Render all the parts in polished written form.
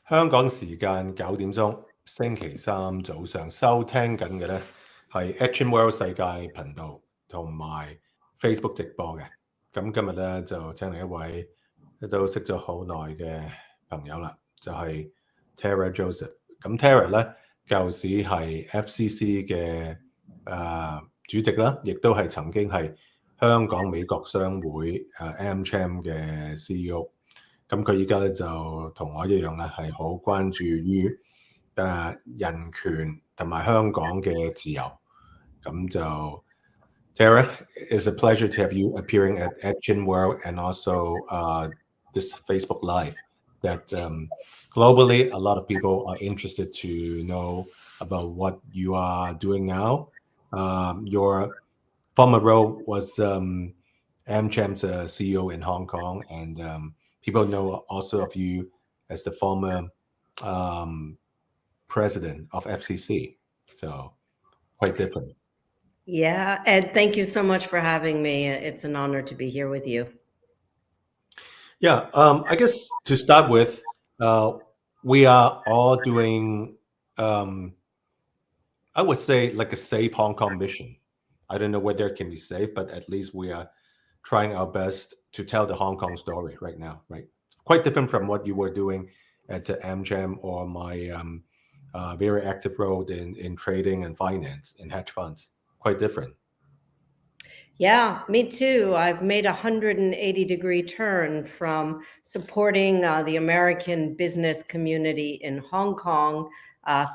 香港時間9點鐘，星期三早上收聽緊嘅呢係 Action World 世界頻道同埋 Facebook 直播嘅。咁今日呢就請嚟一位都識咗好耐嘅朋友啦，就係 Tara Joseph。咁 Tara 呢舊時係 FCC 嘅主席啦，亦都係曾經係香港美國商會AmCham 嘅 CEO。咁佢依家咧就同我一樣咧，係好關注於人權同埋香港嘅自由。咁就 Tara, it's a pleasure to have you appearing at Action World and also this Facebook Live. That globally, a lot of people are interested to know about what you are doing now. Your former role was AmCham's CEO in Hong Kong, and people know also of you as the former president of FCC. So quite different. Yeah, Ed, thank you so much for having me. It's an honor to be here with you. Yeah, I guess to start with, we are all doing, I would say, like a Save Hong Kong mission. I don't know whether it can be safe, but at least we are trying our best to tell the Hong Kong story right now, right? Quite different from what you were doing at the AmCham or my very active role in trading and finance and hedge funds. Quite different. Yeah, me too. I've made a 180-degree turn from supporting the American business community in Hong Kong,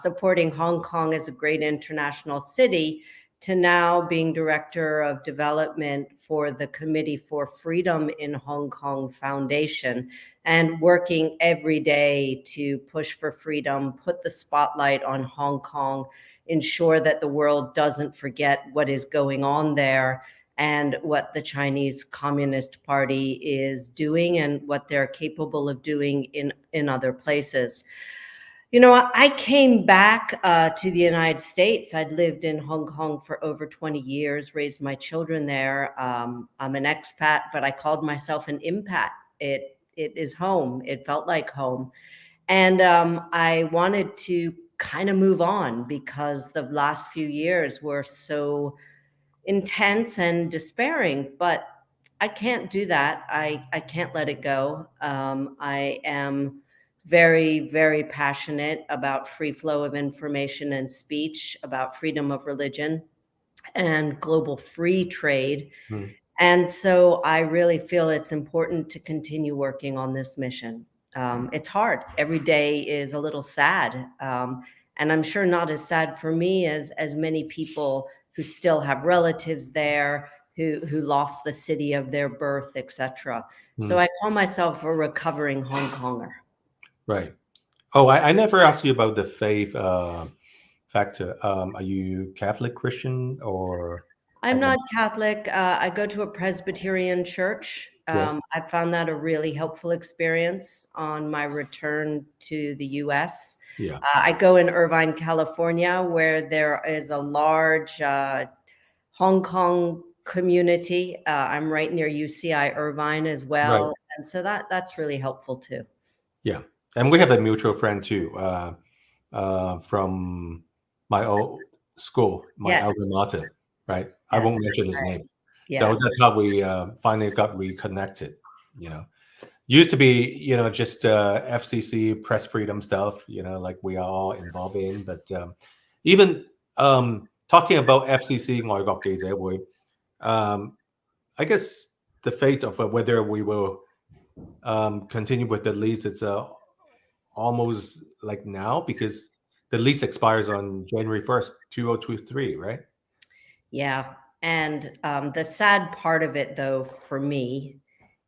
supporting Hong Kong as a great international city, to now being Director of Development for the Committee for Freedom in Hong Kong Foundation, and working every day to push for freedom, put the spotlight on Hong Kong, ensure that the world doesn't forget what is going on there and what the Chinese Communist Party is doing and what they're capable of doing in other places. You know, I came back to the United States. I'd lived in Hong Kong for over 20 years, raised my children there. I'm an expat, but I called myself an impat. It is home. It felt like home. And I wanted to kind of move on because the last few years were so intense and despairing, but I can't do that. I can't let it go. I am very, very passionate about free flow of information and speech, about freedom of religion and global free trade. And so I really feel it's important to continue working on this mission. It's hard. Every day is a little sad. And I'm sure not as sad for me as many people who still have relatives there, who lost the city of their birth, etc. So I call myself a recovering Hong Konger. Right. Oh, I never asked you about the faith factor. Are you Catholic, Christian, or? I'm not Catholic. I go to a Presbyterian church. Yes. I found that a really helpful experience on my return to the US. Yeah. I go in Irvine, California, where there is a large Hong Kong community. I'm right near UCI Irvine as well. Right. And so that's really helpful too. Yeah. And we have a mutual friend too, from my old school, my alma mater, right? I won't mention his name. Yeah. So that's how we finally got reconnected, you know. Used to be, you know, just FCC press freedom stuff, you know, like we are all involved in. But even talking about FCC 外國記者會, I guess the fate of whether we will continue with the lease, it's almost like now, because the lease expires on January 1st, 2023, right? Yeah. And the sad part of it, though, for me,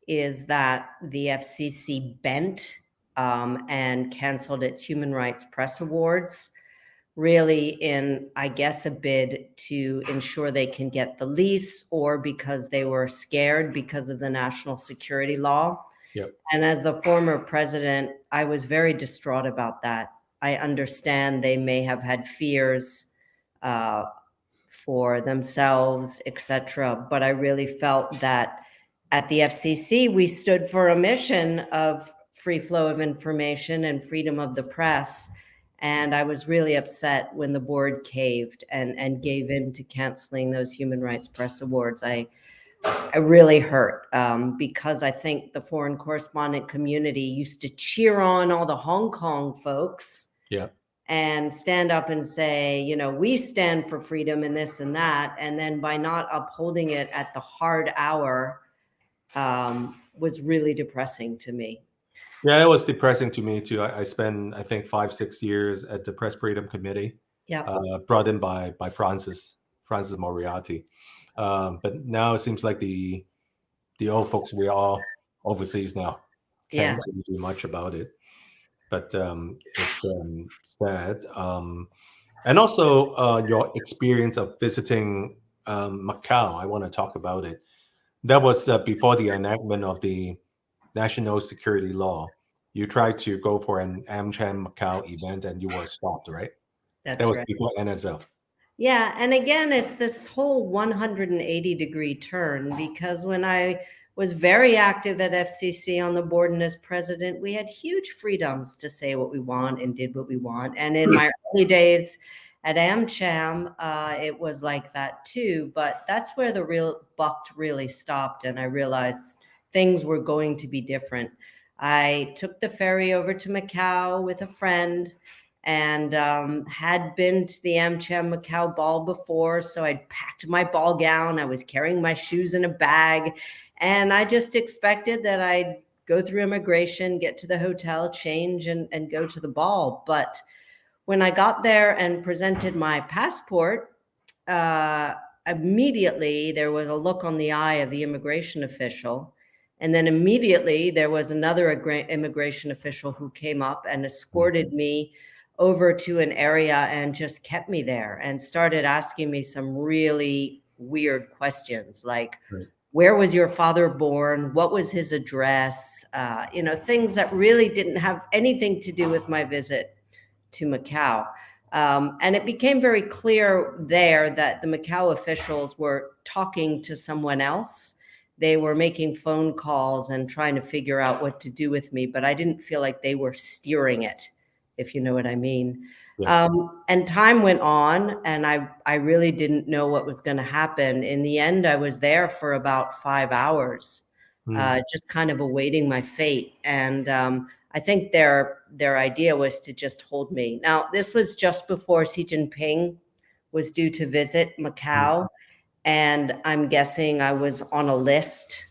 is that the FCC bent and canceled its Human Rights Press Awards, really in, I guess, a bid to ensure they can get the lease, or because they were scared because of the national security law. Yep. And as the former president, I was very distraught about that. I understand they may have had fears for themselves, etc. But I really felt that at the FCC, we stood for a mission of free flow of information and freedom of the press. And I was really upset when the board caved and gave in to canceling those Human Rights Press Awards. I really hurt because I think the foreign correspondent community used to cheer on all the Hong Kong folks and stand up and say, you know, we stand for freedom and this and that. And then by not upholding it at the hard hour was really depressing to me. Yeah, it was depressing to me too. I spent, I think, 5-6 years at the Press Freedom Committee, brought in by Francis Moriarty. But now it seems like the old folks, we're all overseas now. Can't really do much about it. But it's sad. And also your experience of visiting Macau, I want to talk about it. That was before the enactment of the national security law. You tried to go for an AmCham Macau event and you were stopped, right? That was right. Before NSL. Yeah, and again, it's this whole 180-degree turn, because when I was very active at FCC on the board and as president, we had huge freedoms to say what we want and did what we want. And in my early days at AmCham, it was like that too. But that's where the real buck really stopped, and I realized things were going to be different. I took the ferry over to Macau with a friend and had been to the AmCham Macau ball before. So I'd packed my ball gown. I was carrying my shoes in a bag. And I just expected that I'd go through immigration, get to the hotel, change, and go to the ball. But when I got there and presented my passport, immediately there was a look on the eye of the immigration official. And then immediately there was another immigration official who came up and escorted me over to an area and just kept me there and started asking me some really weird questions, like, where was your father born? What was his address? You know, things that really didn't have anything to do with my visit to Macau. And it became very clear there that the Macau officials were talking to someone else. They were making phone calls and trying to figure out what to do with me, but I didn't feel like they were steering it, if you know what I mean. Yeah. And time went on, and I really didn't know what was going to happen. In the end, I was there for about 5 hours, just kind of awaiting my fate. And I think their idea was to just hold me. Now, this was just before Xi Jinping was due to visit Macau. And I'm guessing I was on a list.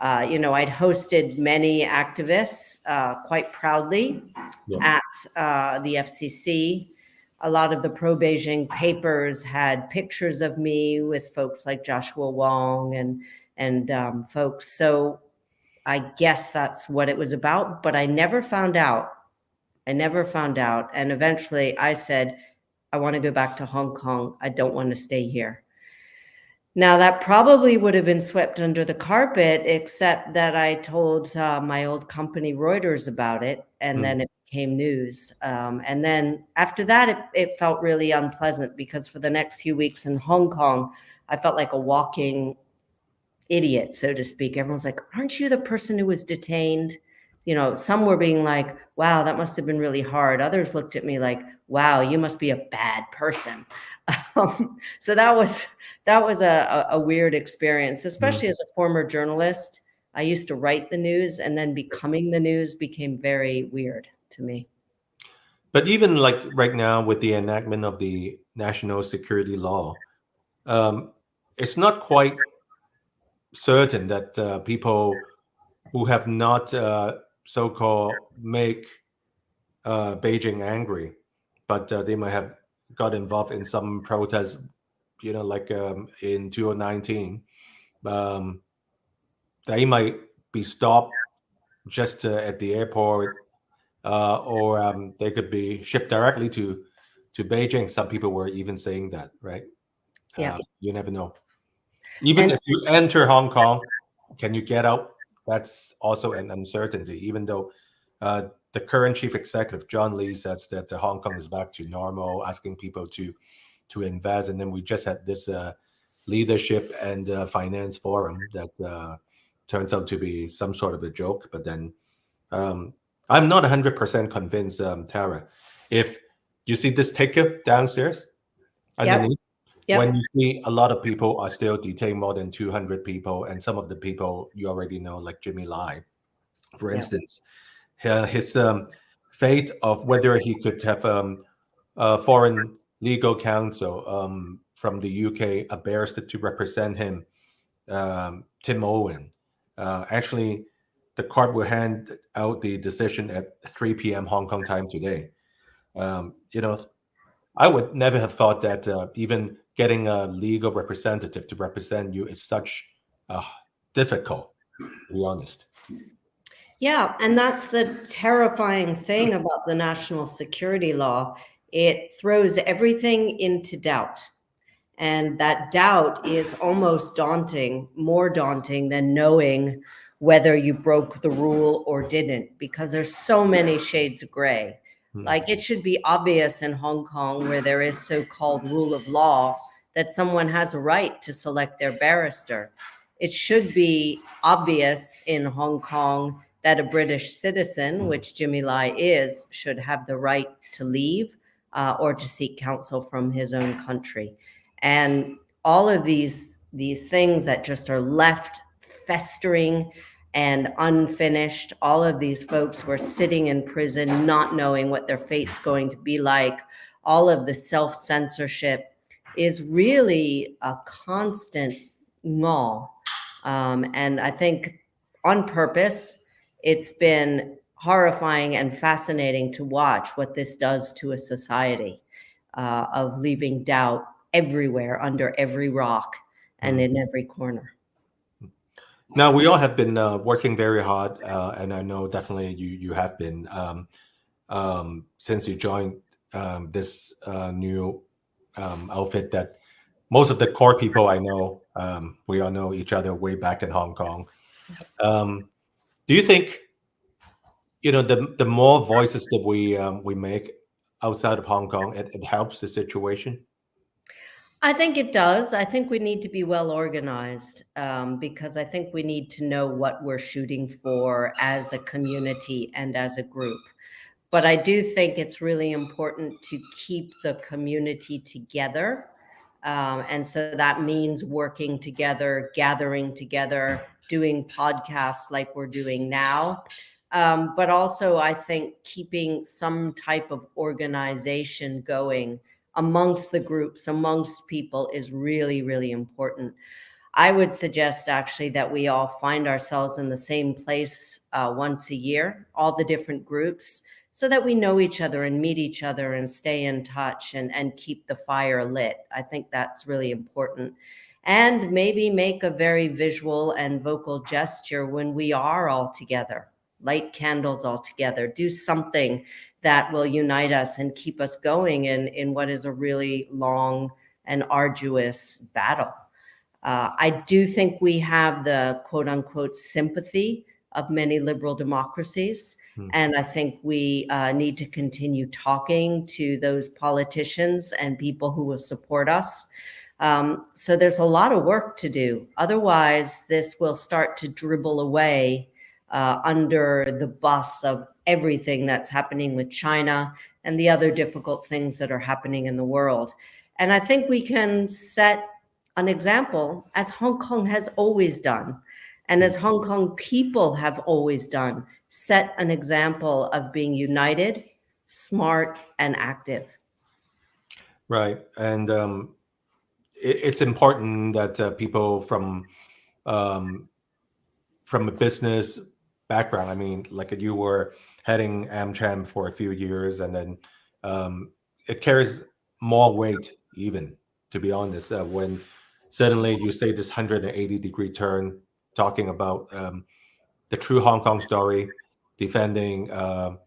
You know, I'd hosted many activists quite proudly at the FCC. A lot of the pro-Beijing papers had pictures of me with folks like Joshua Wong and folks. So I guess that's what it was about, but I never found out. And eventually I said, I want to go back to Hong Kong. I don't want to stay here. Now, that probably would have been swept under the carpet, except that I told my old company Reuters about it, and then it became news. And then after that, it felt really unpleasant, because for the next few weeks in Hong Kong, I felt like a walking idiot, so to speak. Everyone's like, aren't you the person who was detained? You know, some were being like, wow, that must have been really hard. Others looked at me like, wow, you must be a bad person. So that was a weird experience, especially as a former journalist. I used to write the news, and then becoming the news became very weird to me. But even like right now with the enactment of the national security law, it's not quite certain that people who have not so-called make Beijing angry, but they might have got involved in some protests, you know, like in 2019, they might be stopped just at the airport, or they could be shipped directly to Beijing. Some people were even saying that, right? Yeah. You never know. Even if you enter Hong Kong, can you get out? That's also an uncertainty, even though the current chief executive, John Lee, says that Hong Kong is back to normal, asking people to invest. And then we just had this leadership and finance forum that turns out to be some sort of a joke. But then I'm not 100% convinced, Tara. If you see this ticket downstairs underneath, Yep. when you see a lot of people are still detained, more than 200 people, and some of the people you already know, like Jimmy Lai, for Yep. instance, his fate of whether he could have foreign legal counsel from the UK, a barrister to represent him, Tim Owen. Actually, the court will hand out the decision at 3 p.m. Hong Kong time today. You know, I would never have thought that even getting a legal representative to represent you is such difficult, to be honest. Yeah, and that's the terrifying thing about the national security law. It throws everything into doubt. And that doubt is almost daunting, more daunting than knowing whether you broke the rule or didn't, because there's so many shades of gray. Like, it should be obvious in Hong Kong, where there is so-called rule of law, that someone has a right to select their barrister. It should be obvious in Hong Kong that a British citizen, which Jimmy Lai is, should have the right to leave or to seek counsel from his own country. And all of these things that just are left festering and unfinished, all of these folks who are sitting in prison not knowing what their fate's going to be like, all of the self-censorship is really a constant gnaw. And I think on purpose, it's been horrifying and fascinating to watch what this does to a society, of leaving doubt everywhere, under every rock, and in every corner. Now, we all have been working very hard, and I know definitely you have been since you joined this new outfit. That most of the core people I know, we all know each other way back in Hong Kong. Do you think, the more voices that we make outside of Hong Kong, it helps the situation? I think it does. I think we need to be well organized, because I think we need to know what we're shooting for as a community and as a group. But I do think it's really important to keep the community together. And so that means working together, gathering together, doing podcasts like we're doing now. But also, I think keeping some type of organization going amongst the groups, amongst people, is really, really important. I would suggest actually that we all find ourselves in the same place once a year, all the different groups, so that we know each other and meet each other and stay in touch and keep the fire lit. I think that's really important. And maybe make a very visual and vocal gesture when we are all together. Light candles all together. Do something that will unite us and keep us going in what is a really long and arduous battle. I do think we have the quote unquote sympathy of many liberal democracies. And I think we need to continue talking to those politicians and people who will support us. So there's a lot of work to do. Otherwise, this will start to dribble away under the bus of everything that's happening with China and the other difficult things that are happening in the world. And I think we can set an example, as Hong Kong has always done, and as Hong Kong people have always done, set an example of being united, smart, and active. Right. And it's important that people from a business background, I mean, like you were heading AmCham for a few years, and then it carries more weight, even, to be honest, when suddenly you say this 180-degree turn, talking about the true Hong Kong story, defending or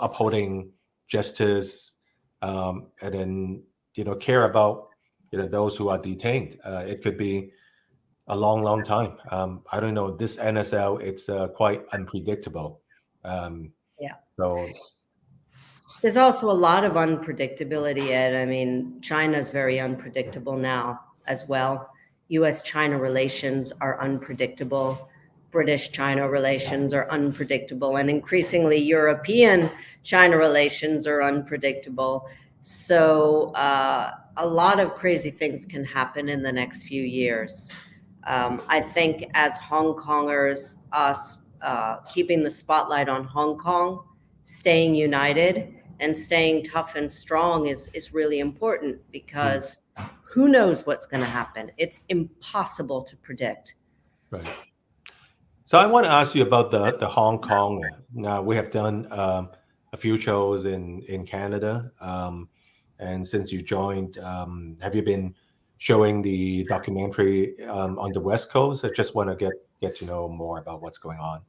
upholding justice, and then care about those who are detained. It could be a long, long time. I don't know. This NSL, it's quite unpredictable. Yeah. So there's also a lot of unpredictability, Ed. I mean, China's very unpredictable now as well. US-China relations are unpredictable. British-China relations are unpredictable, and increasingly European-China relations are unpredictable. So a lot of crazy things can happen in the next few years. I think as Hong Kongers, us keeping the spotlight on Hong Kong, staying united and staying tough and strong is really important, because who knows what's going to happen? It's impossible to predict. Right. So I want to ask you about the Hong Kong. Now we have done a few shows in Canada, and since you joined, have you been showing the documentary on the West Coast? I just want to get to know more about what's going on.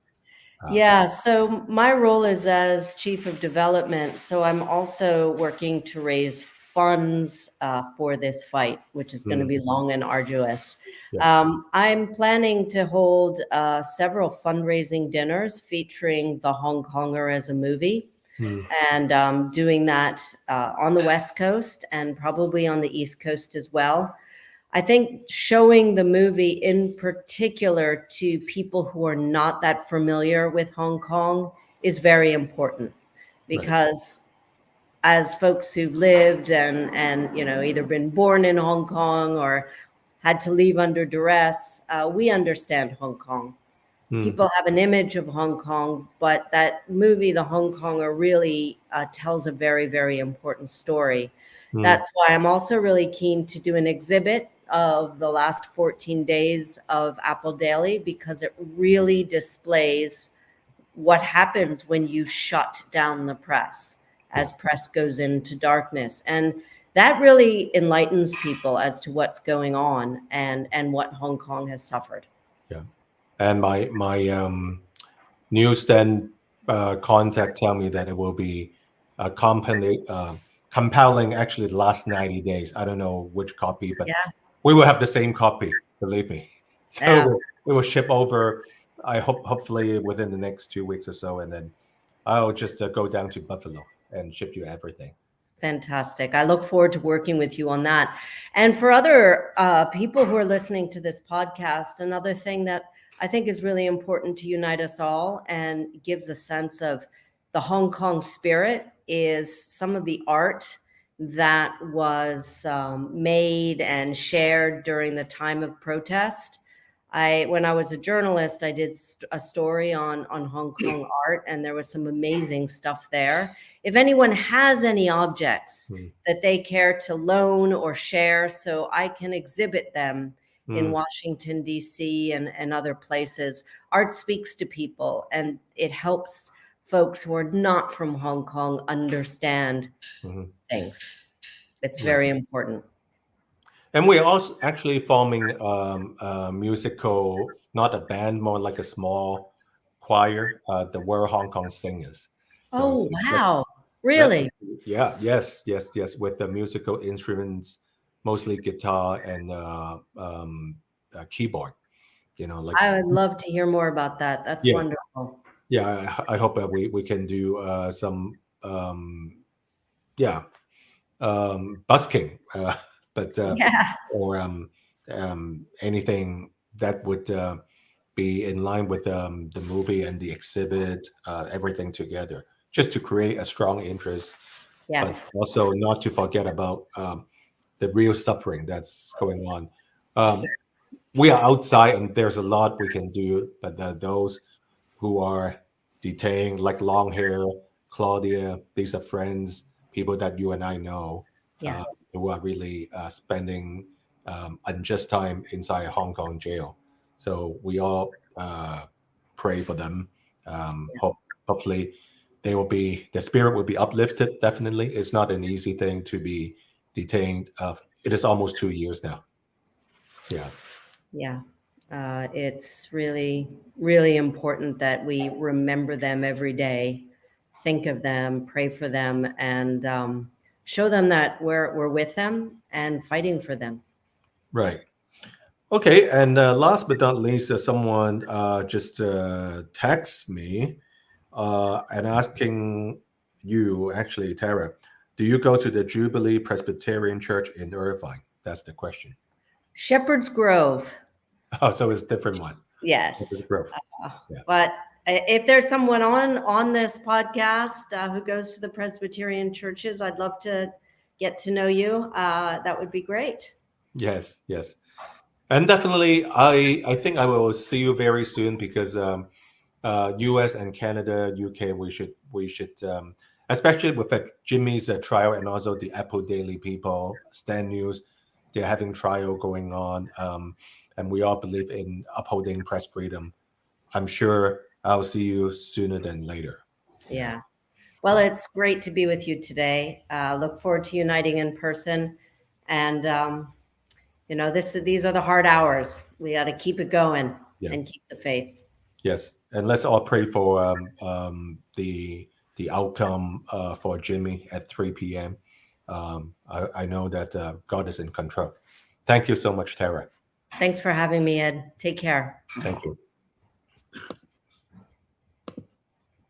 Yeah, so my role is as Chief of Development. So I'm also working to raise funds for this fight, which is going to be long and arduous. Yeah. I'm planning to hold several fundraising dinners featuring the Hong Konger as a movie, and doing that on the West Coast and probably on the East Coast as well. I think showing the movie in particular to people who are not that familiar with Hong Kong is very important, because as folks who've lived and either been born in Hong Kong or had to leave under duress, we understand Hong Kong. People have an image of Hong Kong, but that movie, The Hong Konger, really tells a very, very important story. That's why I'm also really keen to do an exhibit of the last 14 days of Apple Daily, because it really displays what happens when you shut down the press, as press goes into darkness. And that really enlightens people as to what's going on and what Hong Kong has suffered. Yeah. And my newsstand contact tell me that it will be compelling actually the last 90 days. I don't know which copy, but we will have the same copy, believe me. So we will ship over, I hopefully within the next 2 weeks or so, and then I'll just go down to Buffalo and ship you everything. Fantastic. I look forward to working with you on that. And for other people who are listening to this podcast, another thing that I think is really important to unite us all and gives a sense of the Hong Kong spirit is some of the art that was made and shared during the time of protest. When I was a journalist, I did a story on Hong Kong art, and there was some amazing stuff there. If anyone has any objects that they care to loan or share, so I can exhibit them in Washington, D.C. and other places, art speaks to people, and it helps folks who are not from Hong Kong understand things. It's very important. And we're also actually forming a musical, not a band, more like a small choir, the World Hong Kong Singers. So wow. Really? Yes, with the musical instruments, mostly guitar and keyboard. I would love to hear more about that. That's wonderful. Yeah, I hope that we can do some busking, but or anything that would be in line with the movie and the exhibit, everything together, just to create a strong interest, but also not to forget about the real suffering that's going on. We are outside and there's a lot we can do, but those who are detained, like long hair, Claudia, these are friends, people that you and I know, who are really spending unjust time inside a Hong Kong jail. So we all pray for them. Hopefully the spirit will be uplifted. Definitely. It's not an easy thing to be detained. It is almost 2 years now. It's really, really important that we remember them every day, think of them, pray for them, and show them that we're with them and fighting for them. Right. Okay. And last but not least, someone just texted me and asking you, actually, Tara, do you go to the Jubilee Presbyterian Church in Irvine? That's the question. Shepherd's Grove. Oh, so it's a different one. Yes. growth. Yeah. But if there's someone on this podcast who goes to the Presbyterian churches, I'd love to get to know you. That would be great. Yes, yes. And definitely, I think I will see you very soon because U.S. and Canada, UK, we should especially with Jimmy's trial and also the Apple Daily people, Stan News, they're having trial going on, and we all believe in upholding press freedom. I'm sure I'll see you sooner than later. Yeah. Well, it's great to be with you today. Look forward to uniting in person, and these are the hard hours. We got to keep it going and keep the faith. Yes, and let's all pray for the outcome for Jimmy at 3 p.m. I know that God is in control. Thank you so much, Tara. Thanks for having me, Ed. Take care. Thank you.